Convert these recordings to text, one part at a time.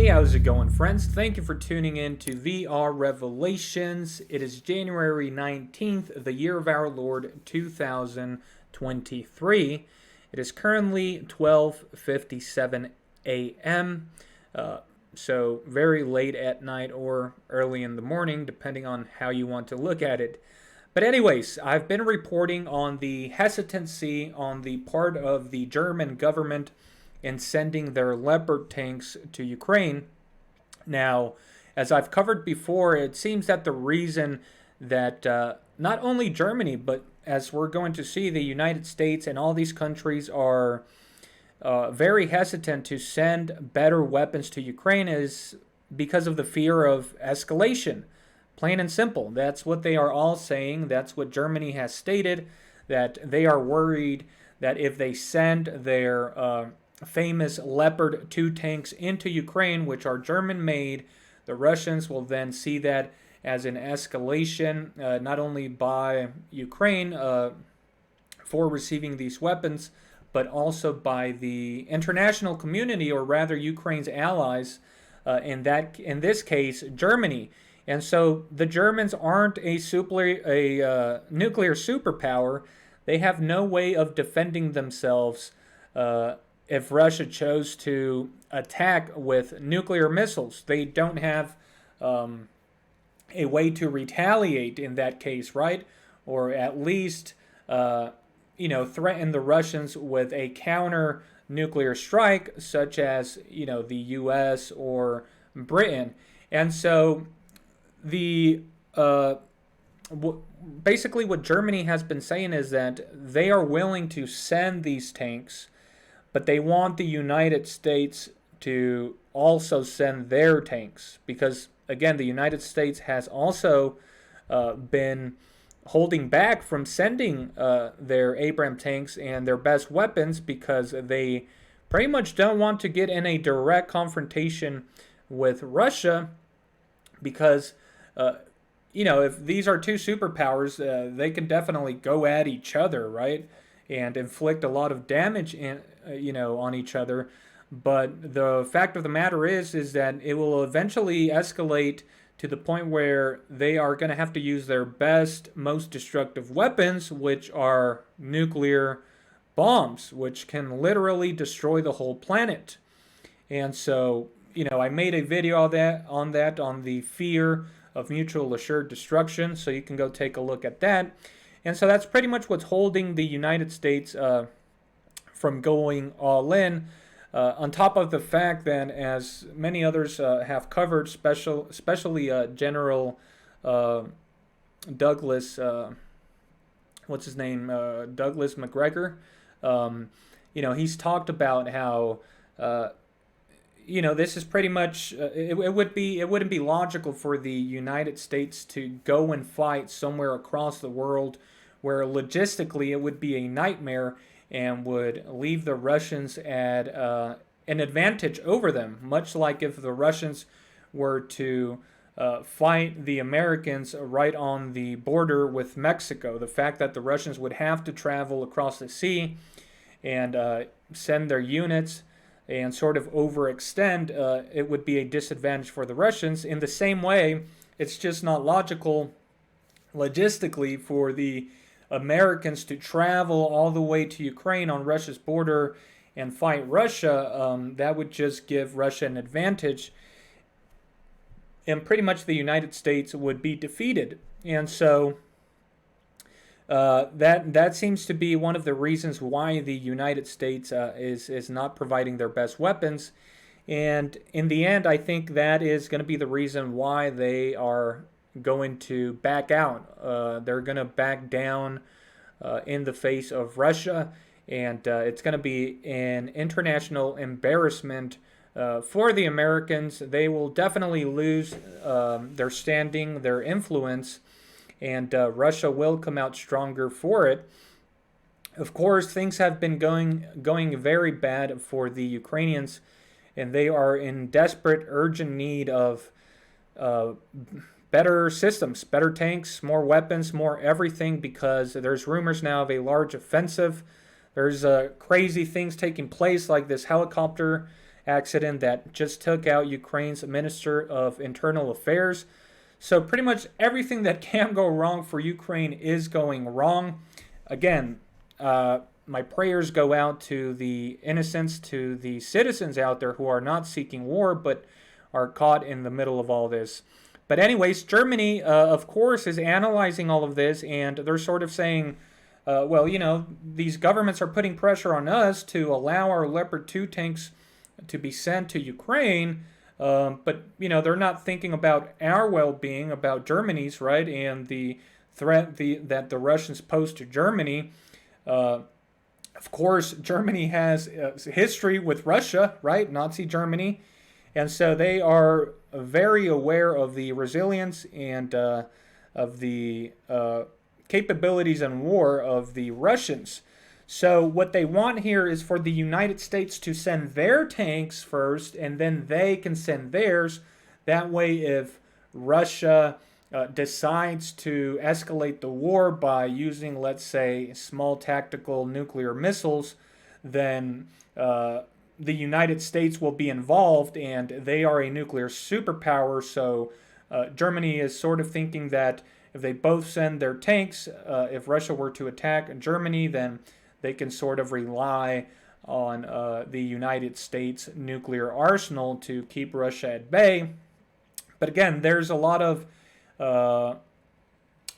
Hey, how's it going, friends? Thank you for tuning in to VR Revelations. It is January 19th, the year of our Lord 2023. It is currently 12:57 a.m., so very late at night or early in the morning, depending on how you want to look at it. But anyways, I've been reporting on the hesitancy on the part of the German government in sending their Leopard tanks to Ukraine. Now, as I've covered before, it seems that the reason that not only Germany, but as we're going to see, the United States and all these countries are very hesitant to send better weapons to Ukraine is because of the fear of escalation. Plain and simple. That's what they are all saying. That's what Germany has stated, that they are worried that if they send their famous Leopard 2 tanks into Ukraine, which are German made, the Russians will then see that as an escalation, not only by Ukraine for receiving these weapons, but also by the international community, or rather Ukraine's allies, in this case, Germany. And so the Germans aren't a nuclear superpower. They have no way of defending themselves if Russia chose to attack with nuclear missiles. They don't have a way to retaliate in that case, right? Or at least, threaten the Russians with a counter nuclear strike, such as, the U.S. or Britain. And so basically what Germany has been saying is that they are willing to send these tanks, but they want the United States to also send their tanks because, again, the United States has also been holding back from sending their Abrams tanks and their best weapons because they pretty much don't want to get in a direct confrontation with Russia because, if these are two superpowers, they can definitely go at each other, right? And inflict a lot of damage on each other. But the fact of the matter is that it will eventually escalate to the point where they are going to have to use their best, most destructive weapons, which are nuclear bombs, which can literally destroy the whole planet. And so, I made a video on the fear of mutual assured destruction, so you can go take a look at that. And so that's pretty much what's holding the United States from going all in. On top of the fact that, as many others have covered, especially General Douglas, what's his name? Douglas McGregor. He's talked about how this is pretty much it wouldn't be logical for the United States to go and fight somewhere across the world where logistically it would be a nightmare and would leave the Russians at an advantage over them, much like if the Russians were to fight the Americans right on the border with Mexico. The fact that the Russians would have to travel across the sea and send their units and sort of overextend, it would be a disadvantage for the Russians. In the same way, it's just not logical logistically for the Americans to travel all the way to Ukraine on Russia's border and fight Russia. That would just give Russia an advantage, and pretty much the United States would be defeated. And so that seems to be one of the reasons why the United States is not providing their best weapons. And in the end, I think that is going to be the reason why they are going to back out. They're going to back down in the face of Russia, and it's going to be an international embarrassment for the Americans. They will definitely lose their standing, their influence, and Russia will come out stronger for it. Of course, things have been going very bad for the Ukrainians, and they are in desperate, urgent need of better systems, better tanks, more weapons, more everything, because there's rumors now of a large offensive. There's crazy things taking place, like this helicopter accident that just took out Ukraine's Minister of Internal Affairs. So pretty much everything that can go wrong for Ukraine is going wrong. Again, my prayers go out to the innocents, to the citizens out there who are not seeking war, but are caught in the middle of all this. But anyways, Germany, of course, is analyzing all of this, and they're sort of saying, well, these governments are putting pressure on us to allow our Leopard 2 tanks to be sent to Ukraine, but, they're not thinking about our well-being, about Germany's, right, and the threat that the Russians pose to Germany. Of course, Germany has history with Russia, right, Nazi Germany, and so they are very aware of the resilience and of the capabilities in war of the Russians. So what they want here is for the United States to send their tanks first, and then they can send theirs. That way, if Russia decides to escalate the war by using, let's say, small tactical nuclear missiles, then the United States will be involved, and they are a nuclear superpower. So Germany is sort of thinking that if they both send their tanks, if Russia were to attack Germany, then they can sort of rely on the United States nuclear arsenal to keep Russia at bay. But again, there's a lot of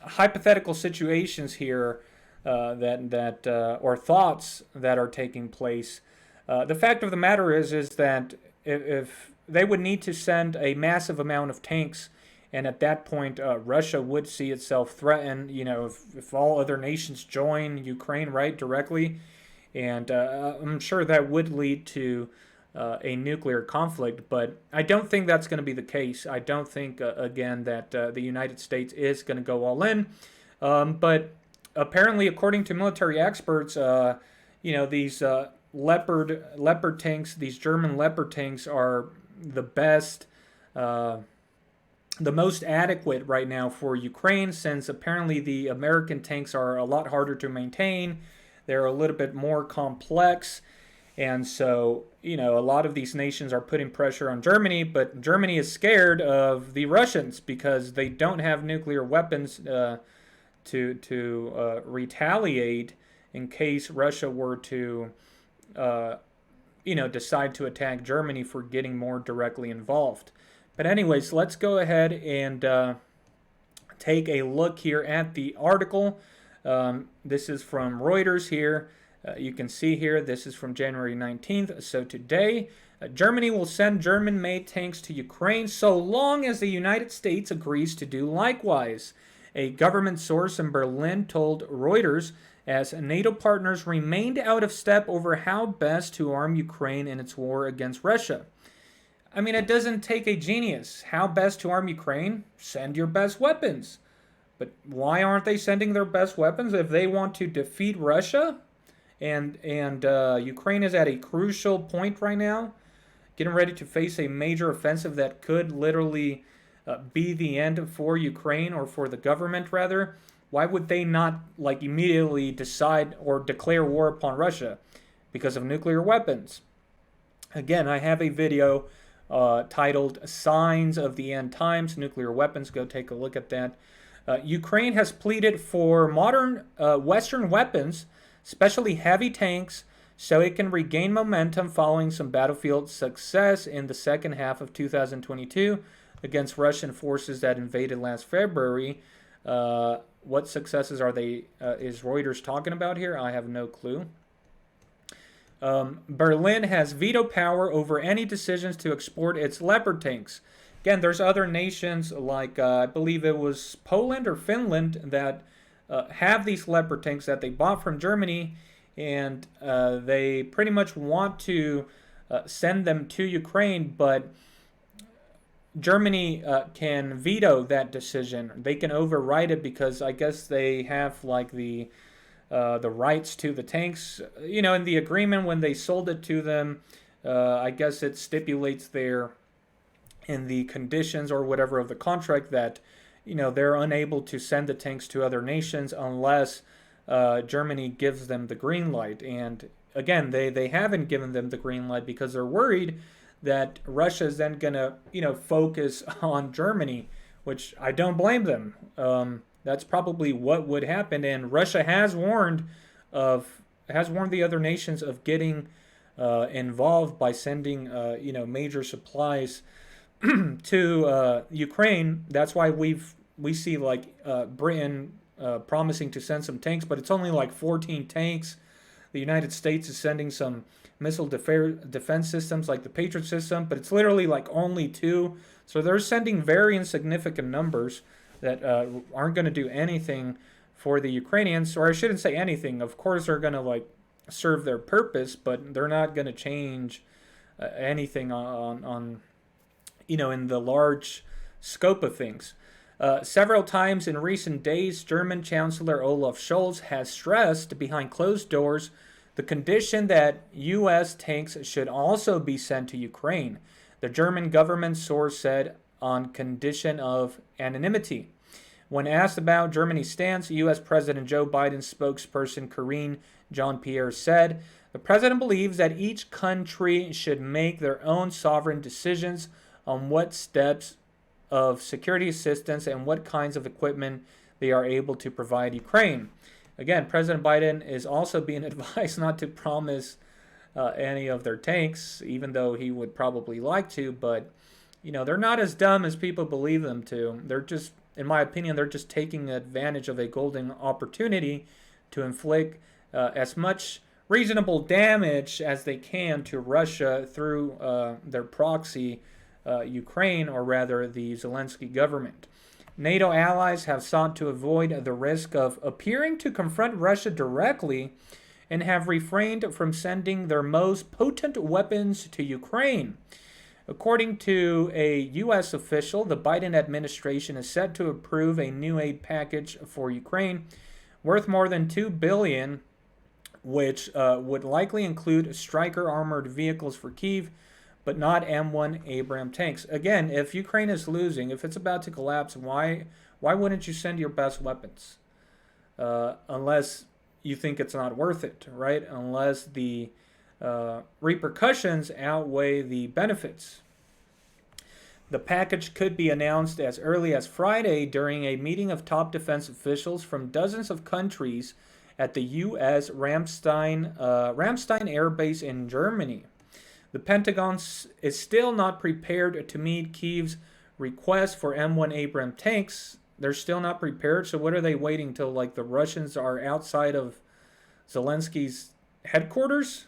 hypothetical situations here or thoughts that are taking place. The fact of the matter is that if they would need to send a massive amount of tanks, and at that point, Russia would see itself threatened, if all other nations join Ukraine, right, directly. And I'm sure that would lead to a nuclear conflict, but I don't think that's going to be the case. I don't think, again, that the United States is going to go all in. But apparently, according to military experts, these Leopard tanks, these German Leopard tanks are the best, the most adequate right now for Ukraine, since apparently the American tanks are a lot harder to maintain. They're a little bit more complex. And so, a lot of these nations are putting pressure on Germany, but Germany is scared of the Russians because they don't have nuclear weapons to retaliate in case Russia were to, decide to attack Germany for getting more directly involved. But anyways, let's go ahead and take a look here at the article. This is from Reuters here. You can see here, this is from January 19th. So today, Germany will send German-made tanks to Ukraine so long as the United States agrees to do likewise. A government source in Berlin told Reuters as NATO partners remained out of step over how best to arm Ukraine in its war against Russia. I mean, it doesn't take a genius. How best to arm Ukraine? Send your best weapons. But why aren't they sending their best weapons if they want to defeat Russia? And Ukraine is at a crucial point right now, getting ready to face a major offensive that could literally be the end for Ukraine, or for the government rather. Why would they not immediately decide or declare war upon Russia? Because of nuclear weapons. Again, I have a video titled Signs of the End Times, Nuclear Weapons. Go take a look at that. Ukraine has pleaded for modern Western weapons, especially heavy tanks, so it can regain momentum following some battlefield success in the second half of 2022 against Russian forces that invaded last February. What successes are they? Is Reuters talking about here? I have no clue. Berlin has veto power over any decisions to export its Leopard tanks. Again, there's other nations like I believe it was Poland or Finland that have these Leopard tanks that they bought from Germany, and they pretty much want to send them to Ukraine, but Germany can veto that decision. They can override it because I guess they have the rights to the tanks. In the agreement when they sold it to them, I guess it stipulates there in the conditions or whatever of the contract that they're unable to send the tanks to other nations unless Germany gives them the green light. And again, they haven't given them the green light because they're worried that Russia is then going to, focus on Germany, which I don't blame them. That's probably what would happen, and Russia has warned the other nations of getting involved by sending, major supplies to Ukraine. That's why we see like Britain promising to send some tanks, but it's only like 14 tanks. The United States is sending some missile defense systems like the Patriot system, but it's literally like only 2. So they're sending very insignificant numbers that aren't going to do anything for the Ukrainians, or I shouldn't say anything. Of course, they're going to like serve their purpose, but they're not going to change anything on in the large scope of things. Several times in recent days, German Chancellor Olaf Scholz has stressed behind closed doors the condition that U.S. tanks should also be sent to Ukraine. The German government source said on condition of anonymity. When asked about Germany's stance, U.S. President Joe Biden's spokesperson Karine Jean-Pierre said, "The president believes that each country should make their own sovereign decisions on what steps of security assistance and what kinds of equipment they are able to provide Ukraine." Again, President Biden is also being advised not to promise any of their tanks, even though he would probably like to, but they're not as dumb as people believe them to. They're just, in my opinion, they're just taking advantage of a golden opportunity to inflict as much reasonable damage as they can to Russia through their proxy, Ukraine, or rather the Zelensky government. NATO allies have sought to avoid the risk of appearing to confront Russia directly and have refrained from sending their most potent weapons to Ukraine. According to a U.S. official, the Biden administration is set to approve a new aid package for Ukraine worth more than $2 billion, which would likely include Stryker armored vehicles for Kyiv, but not M1 Abrams tanks. Again, if Ukraine is losing, if it's about to collapse, why wouldn't you send your best weapons? Unless you think it's not worth it, right? Unless the repercussions outweigh the benefits. The package could be announced as early as Friday during a meeting of top defense officials from dozens of countries at the U.S. Ramstein Air Base in Germany. The Pentagon is still not prepared to meet Kyiv's request for M1 Abrams tanks. They're still not prepared, so what are they waiting till like the Russians are outside of Zelensky's headquarters?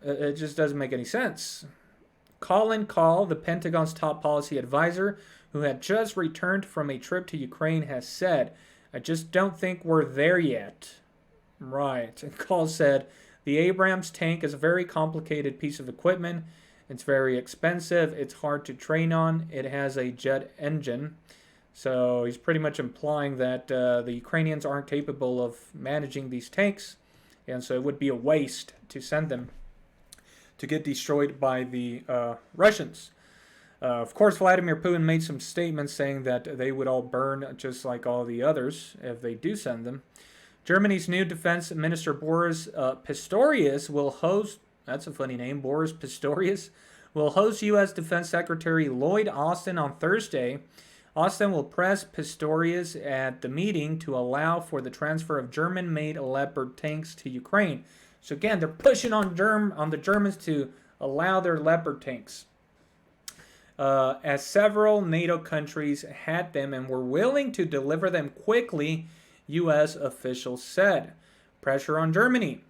It just doesn't make any sense. Colin Kahl, the Pentagon's top policy advisor, who had just returned from a trip to Ukraine, has said, "I just don't think we're there yet." Right. And Kahl said, "The Abrams tank is a very complicated piece of equipment. It's very expensive. It's hard to train on. It has a jet engine." So he's pretty much implying that the Ukrainians aren't capable of managing these tanks, and so it would be a waste to send them to get destroyed by the Russians. Of course, Vladimir Putin made some statements saying that they would all burn just like all the others if they do send them. Germany's new defense minister Boris Pistorius will host, that's a funny name, Boris Pistorius, will host U.S. Defense Secretary Lloyd Austin on Thursday. Austin will press Pistorius at the meeting to allow for the transfer of German-made Leopard tanks to Ukraine. So again, they're pushing on the Germans to allow their Leopard tanks. As several NATO countries had them and were willing to deliver them quickly, U.S. officials said. Pressure on Germany.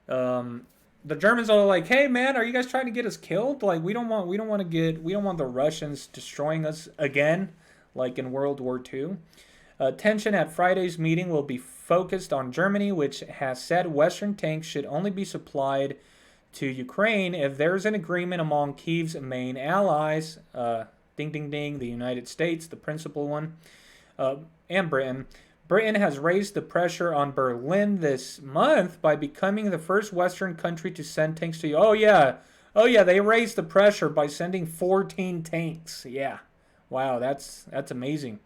The Germans are like, "Hey man, are you guys trying to get us killed? Like we don't want the Russians destroying us again, like in World War II." Tension at Friday's meeting will be focused on Germany, which has said Western tanks should only be supplied to Ukraine if there's an agreement among Kyiv's main allies, ding ding ding, the United States, the principal one, and Britain. Britain has raised the pressure on Berlin this month by becoming the first Western country to send tanks to you. Oh yeah, they raised the pressure by sending 14 tanks. Yeah, wow, that's amazing.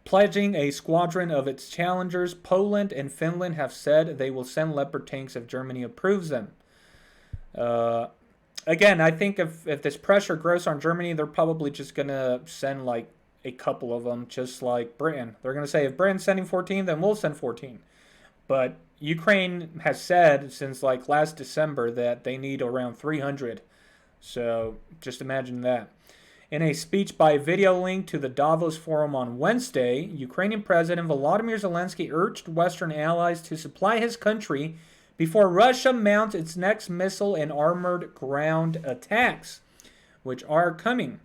Pledging a squadron of its challengers, Poland and Finland have said they will send Leopard tanks if Germany approves them. again, I think if this pressure grows on Germany, they're probably just going to send like a couple of them, just like Britain. They're going to say, if Britain's sending 14, then we'll send 14. But Ukraine has said since like last December that they need around 300. So just imagine that. In a speech by video link to the Davos Forum on Wednesday, Ukrainian President Volodymyr Zelensky urged Western allies to supply his country before Russia mounts its next missile and armored ground attacks, which are coming.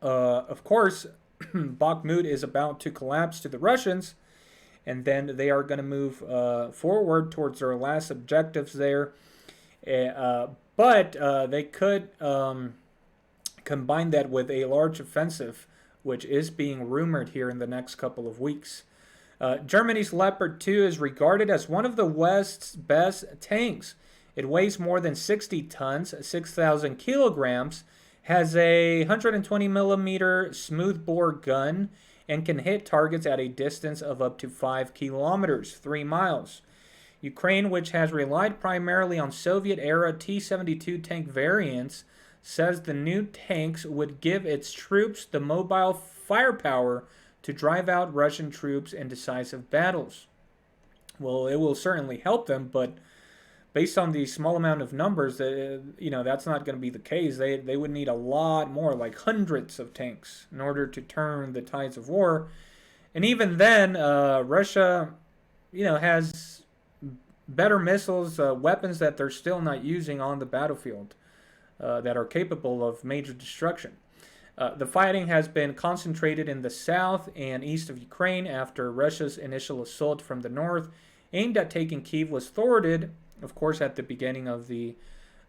Of course, Bakhmut is about to collapse to the Russians, and then they are going to move forward towards their last objectives there. But they could combine that with a large offensive, which is being rumored here in the next couple of weeks. Germany's Leopard 2 is regarded as one of the West's best tanks. It weighs more than 60 tons, 6,000 kilograms, has a 120 millimeter smoothbore gun, and can hit targets at a distance of up to 5 kilometers, 3 miles. Ukraine, which has relied primarily on Soviet-era T-72 tank variants, says the new tanks would give its troops the mobile firepower to drive out Russian troops in decisive battles. Well, it will certainly help them, but based on the small amount of numbers, that's not going to be the case. They would need a lot more, like hundreds of tanks, in order to turn the tides of war. And even then, Russia, has better missiles, weapons that they're still not using on the battlefield that are capable of major destruction. The fighting has been concentrated in the south and east of Ukraine after Russia's initial assault from the north, aimed at taking Kyiv, was thwarted, of course, at the beginning of the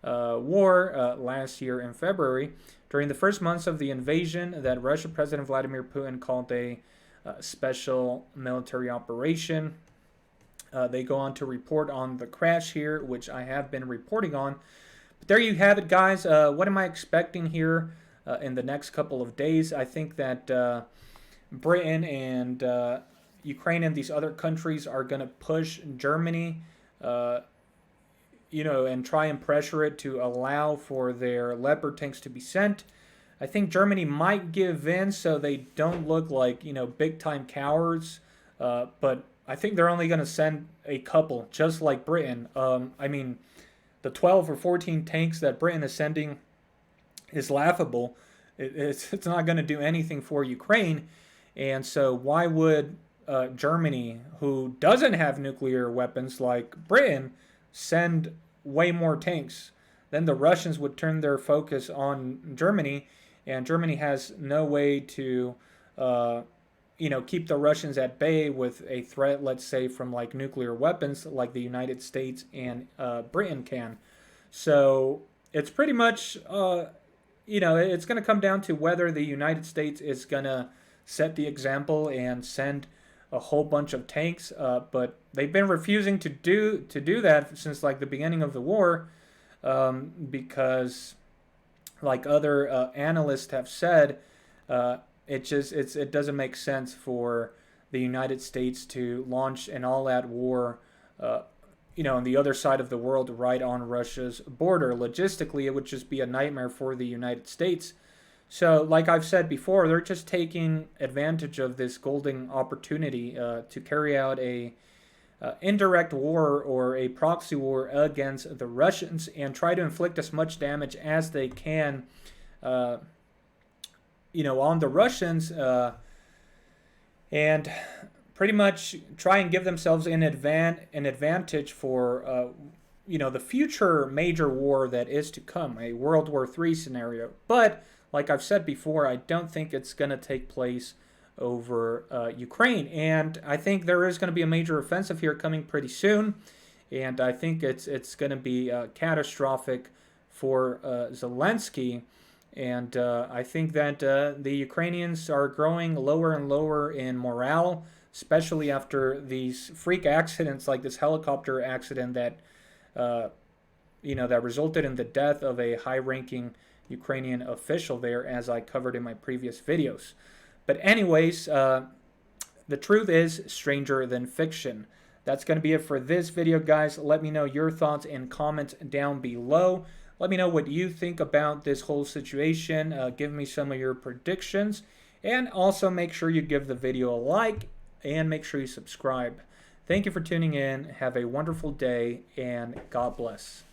war last year in February. During the first months of the invasion that Russian President Vladimir Putin called a special military operation. They go on to report on the crash here, which I have been reporting on. But there you have it, guys. What am I expecting here in the next couple of days? I think that Britain and Ukraine and these other countries are going to push Germany, and try and pressure it to allow for their Leopard tanks to be sent. I think Germany might give in so they don't look like, big-time cowards. But I think they're only going to send a couple, just like Britain. The 12 or 14 tanks that Britain is sending is laughable. It's not going to do anything for Ukraine. And so why would Germany, who doesn't have nuclear weapons like Britain, send way more tanks? Then the Russians would turn their focus on Germany, and Germany has no way to keep the Russians at bay with a threat, let's say, from like nuclear weapons like the United States and Britain can. So it's pretty much, it's going to come down to whether the United States is going to set the example and send a whole bunch of tanks. But they've been refusing to do that since like the beginning of the war, because like other analysts have said, it doesn't make sense for the United States to launch an all-out war, on the other side of the world, right on Russia's border. Logistically, it would just be a nightmare for the United States. So, like I've said before, they're just taking advantage of this golden opportunity to carry out a indirect war or a proxy war against the Russians and try to inflict as much damage as they can on the Russians, and pretty much try and give themselves an advantage for, the future major war that is to come, a World War III scenario. But, like I've said before, I don't think it's going to take place over Ukraine. And I think there is going to be a major offensive here coming pretty soon. And I think it's going to be catastrophic for Zelensky. And I think that the Ukrainians are growing lower and lower in morale, especially after these freak accidents like this helicopter accident that, that resulted in the death of a high-ranking Ukrainian official there, as I covered in my previous videos. But anyways, the truth is stranger than fiction. That's going to be it for this video, guys. Let me know your thoughts and comments down below. Let me know what you think about this whole situation. Give me some of your predictions. And also make sure you give the video a like and make sure you subscribe. Thank you for tuning in. Have a wonderful day and God bless.